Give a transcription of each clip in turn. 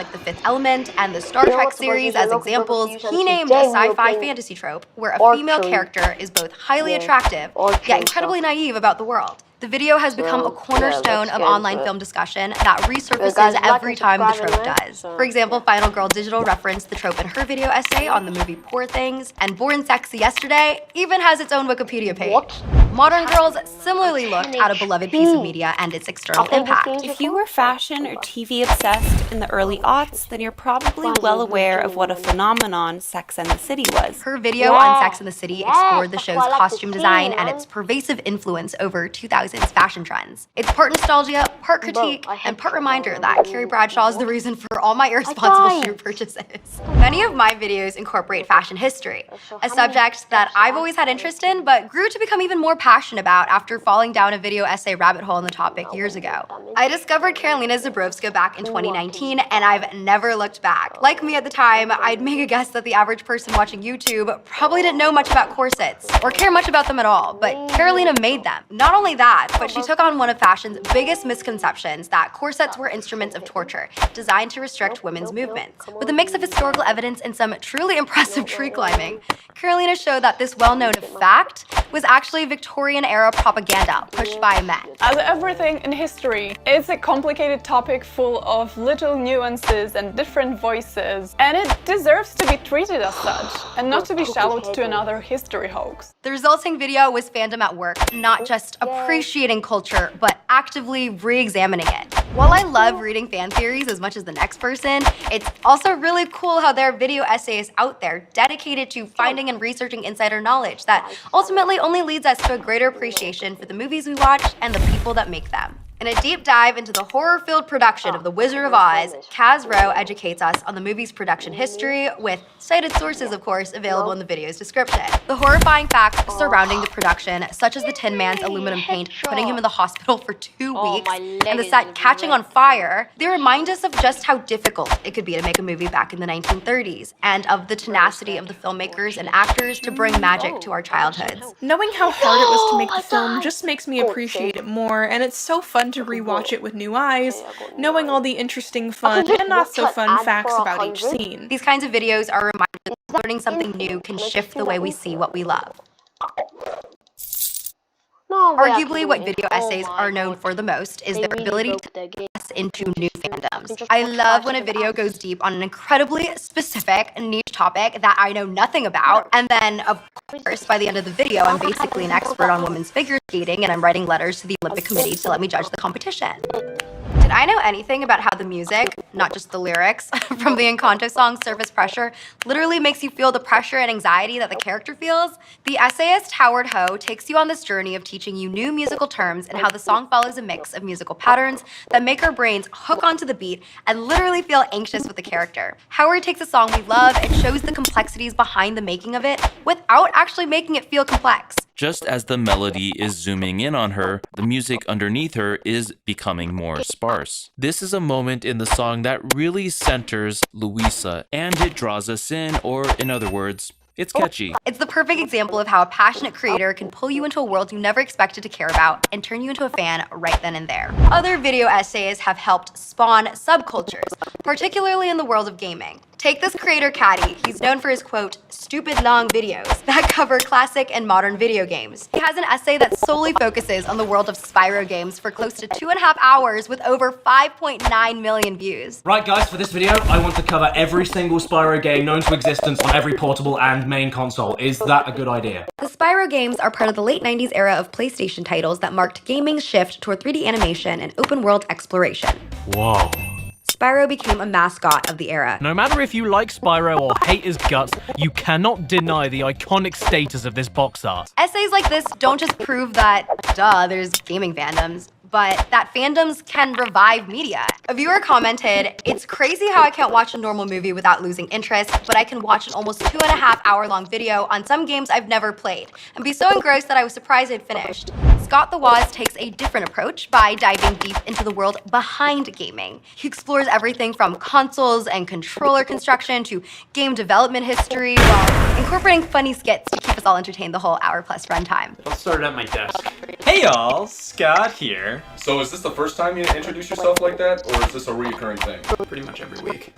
like The Fifth Element and the Star Trek series as examples, he named a sci-fi fantasy trope where a female character is both highly attractive, yet incredibly naive about the world. The video has become a cornerstone of online film discussion that resurfaces every time the trope does. For example, Final Girl Digital referenced the trope in her video essay on the movie Poor Things, and Born Sexy Yesterday even has its own Wikipedia page. Modern Girls similarly looked at a beloved piece of media and its external impact. If you were fashion or TV obsessed in the early aughts, then you're probably well aware of what a phenomenon Sex and the City was. Her video on Sex and the City explored the show's costume design and its pervasive influence over 2000s fashion trends. It's part nostalgia, part critique, and part reminder that Carrie Bradshaw is the reason for all my irresponsible shoe purchases. Many of my videos incorporate fashion history, a subject that I've always had interest in but grew to become even more passionate about after falling down a video essay rabbit hole on the topic years ago. I discovered Karolina Zabrowska back in 2019 and I've never looked back. Like me at the time, I'd make a guess that the average person watching YouTube probably didn't know much about corsets or care much about them at all, but Karolina made them. Not only that, but she took on one of fashion's biggest misconceptions, that corsets were instruments of torture designed to restrict women's movements. With a mix of historical evidence and some truly impressive tree climbing, Karolina showed that this well-known fact was actually Victorian-era propaganda pushed by men. As everything in history, it's a complicated topic full of little nuances and different voices, and it deserves to be treated as such, and not to be shallowed to another history hoax. The resulting video was fandom at work, not just appreciating culture, but actively re-examining it. While I love reading fan theories as much as the next person, it's also really cool how there are video essays out there dedicated to finding and researching insider knowledge that ultimately only leads us to a greater appreciation for the movies we watch and the people that make them. In a deep dive into the horror-filled production of The Wizard of Oz, Kaz Rowe educates us on the movie's production history, with cited sources, of course, available in the video's description. The horrifying facts surrounding the production, such as the Tin Man's aluminum paint putting him in the hospital for 2 weeks, and the set catching on fire, they remind us of just how difficult it could be to make a movie back in the 1930s, and of the tenacity of the filmmakers and actors to bring magic to our childhoods. Knowing how hard it was to make the film just makes me appreciate it more, and it's so fun to rewatch it with new eyes, knowing all the interesting, fun, and not so fun facts about each scene. These kinds of videos are reminders that learning something new can shift the way we see what we love. Arguably, what video essays are known for the most is their ability to get us into new fandoms. I love when a video goes deep on an incredibly specific niche topic that I know nothing about, and then, of course, by the end of the video, I'm basically an expert on women's figure skating, and I'm writing letters to the Olympic Committee to let me judge the competition. Did I know anything about how the music, not just the lyrics, from the Encanto song Surface Pressure literally makes you feel the pressure and anxiety that the character feels? The essayist Howard Ho takes you on this journey of teaching you new musical terms and how the song follows a mix of musical patterns that make our brains hook onto the beat and literally feel anxious with the character. Howard takes a song we love and shows the complexities behind the making of it without actually making it feel complex. Just as the melody is zooming in on her, the music underneath her is becoming more sparse. This is a moment in the song that really centers Louisa, and it draws us in, or in other words, it's catchy. It's the perfect example of how a passionate creator can pull you into a world you never expected to care about and turn you into a fan right then and there. Other video essays have helped spawn subcultures, particularly in the world of gaming. Take this creator, Caddy. He's known for his, quote, stupid long videos that cover classic and modern video games. He has an essay that solely focuses on the world of Spyro games for close to 2.5 hours with over 5.9 million views. Right guys, for this video, I want to cover every single Spyro game known to existence on every portable and main console. Is that a good idea? The Spyro games are part of the late 90s era of PlayStation titles that marked gaming's shift toward 3D animation and open world exploration. Whoa. Spyro became a mascot of the era. No matter if you like Spyro or hate his guts, you cannot deny the iconic status of this box art. Essays like this don't just prove that, duh, there's gaming fandoms, but that fandoms can revive media. A viewer commented, "It's crazy how I can't watch a normal movie without losing interest, but I can watch an almost 2.5 hour long video on some games I've never played and be so engrossed that I was surprised it finished." Scott the Woz takes a different approach by diving deep into the world behind gaming. He explores everything from consoles and controller construction to game development history while incorporating funny skits to keep us all entertained the whole hour-plus runtime. I'll start at my desk. Hey y'all, Scott here. So is this the first time you introduce yourself like that, or is this a reoccurring thing? Pretty much every week.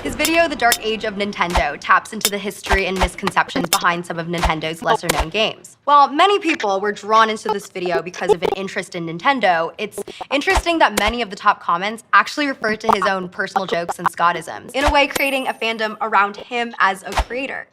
His video, The Dark Age of Nintendo, taps into the history and misconceptions behind some of Nintendo's lesser-known games. While many people were drawn into this video because of an interest in Nintendo, it's interesting that many of the top comments actually refer to his own personal jokes and Scottisms, in a way creating a fandom around him as a creator.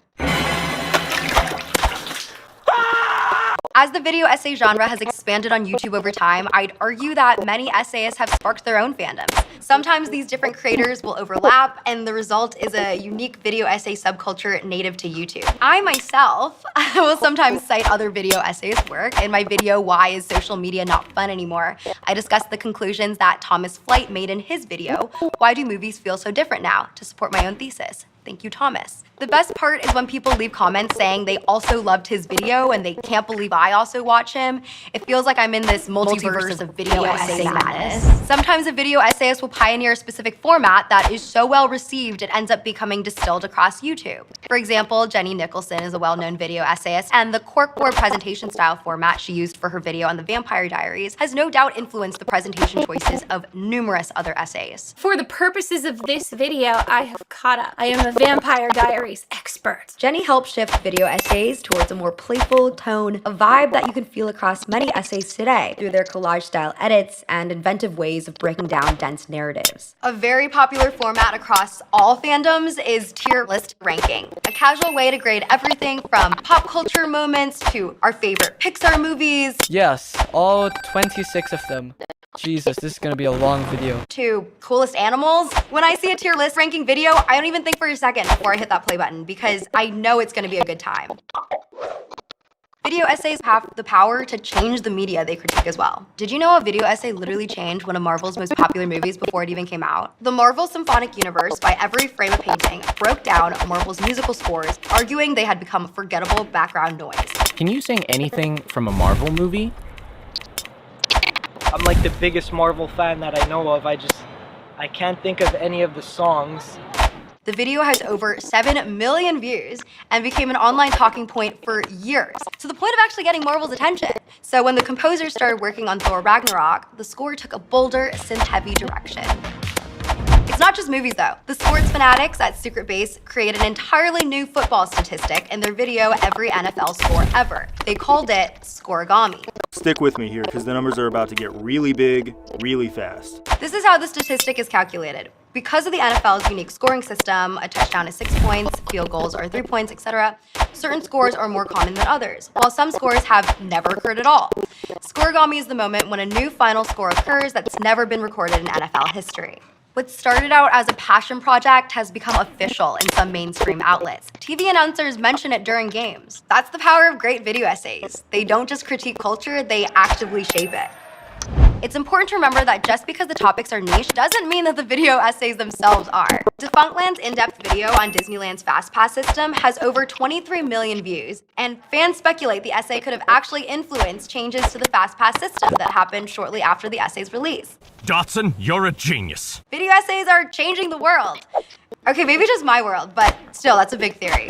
As the video essay genre has expanded on YouTube over time, I'd argue that many essayists have sparked their own fandoms. Sometimes these different creators will overlap, and the result is a unique video essay subculture native to YouTube. I myself will sometimes cite other video essayists' work. In my video, Why is Social Media Not Fun Anymore?, I discussed the conclusions that Thomas Flight made in his video, Why Do Movies Feel So Different Now?, to support my own thesis. Thank you, Thomas. The best part is when people leave comments saying they also loved his video and they can't believe I also watch him. It feels like I'm in this multiverse of video essay madness. Sometimes a video essayist will pioneer a specific format that is so well received it ends up becoming distilled across YouTube. For example, Jenny Nicholson is a well-known video essayist, and the corkboard presentation style format she used for her video on the Vampire Diaries has no doubt influenced the presentation choices of numerous other essays. For the purposes of this video, I have caught up. I am a Vampire Diaries expert. Jenny helped shift video essays towards a more playful tone, a vibe that you can feel across many essays today through their collage-style edits and inventive ways of breaking down dense narratives. A very popular format across all fandoms is tier list ranking, a casual way to grade everything from pop culture moments to our favorite Pixar movies. Yes, all 26 of them. Jesus, this is gonna be a long video. To coolest animals. When I see a tier list ranking video, I don't even think for a second before I hit that play button because I know it's gonna be a good time. Video essays have the power to change the media they critique as well. Did you know a video essay literally changed one of Marvel's most popular movies before it even came out? The Marvel Symphonic Universe, by every frame of painting, broke down Marvel's musical scores, arguing they had become forgettable background noise. Can you sing anything from a Marvel movie? I'm like the biggest Marvel fan that I know of. I can't think of any of the songs. The video has over 7 million views and became an online talking point for years, to the point of actually getting Marvel's attention. So when the composers started working on Thor Ragnarok, the score took a bolder, synth-heavy direction. It's not just movies though. The sports fanatics at Secret Base created an entirely new football statistic in their video Every NFL Score Ever. They called it Scoregami. Stick with me here because the numbers are about to get really big, really fast. This is how the statistic is calculated. Because of the NFL's unique scoring system, a touchdown is 6 points, field goals are 3 points, etc., certain scores are more common than others, while some scores have never occurred at all. Scoregami is the moment when a new final score occurs that's never been recorded in NFL history. What started out as a passion project has become official in some mainstream outlets. TV announcers mention it during games. That's the power of great video essays. They don't just critique culture, they actively shape it. It's important to remember that just because the topics are niche doesn't mean that the video essays themselves are. Defunctland's in-depth video on Disneyland's Fast Pass system has over 23 million views, and fans speculate the essay could have actually influenced changes to the Fast Pass system that happened shortly after the essay's release. Dotson, you're a genius. Video essays are changing the world. Okay, maybe just my world, but still, that's a big theory.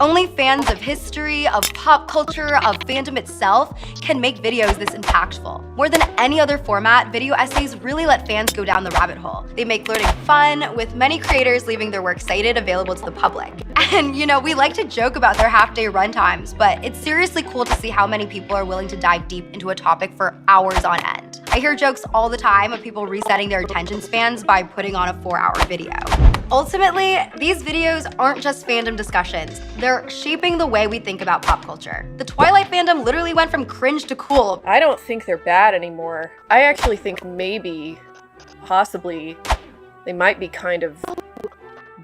Only fans of history, of pop culture, of fandom itself can make videos this impactful. More than any other format, video essays really let fans go down the rabbit hole. They make learning fun, with many creators leaving their work cited, available to the public. And you know, we like to joke about their half-day runtimes, but it's seriously cool to see how many people are willing to dive deep into a topic for hours on end. I hear jokes all the time of people resetting their attention spans by putting on a 4-hour video. Ultimately, these videos aren't just fandom discussions. They're shaping the way we think about pop culture. The Twilight fandom literally went from cringe to cool. I don't think they're bad anymore. I actually think maybe, possibly, they might be kind of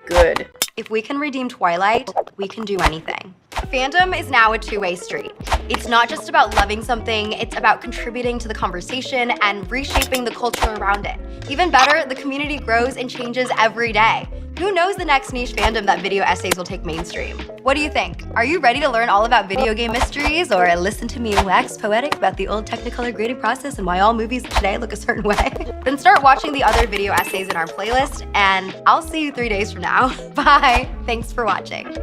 good. If we can redeem Twilight, we can do anything. Fandom is now a two-way street. It's not just about loving something, it's about contributing to the conversation and reshaping the culture around it. Even better, the community grows and changes every day. Who knows the next niche fandom that video essays will take mainstream? What do you think? Are you ready to learn all about video game mysteries or listen to me wax poetic about the old Technicolor grading process and why all movies today look a certain way? Then start watching the other video essays in our playlist, and I'll see you 3 days from now. Bye! Thanks for watching.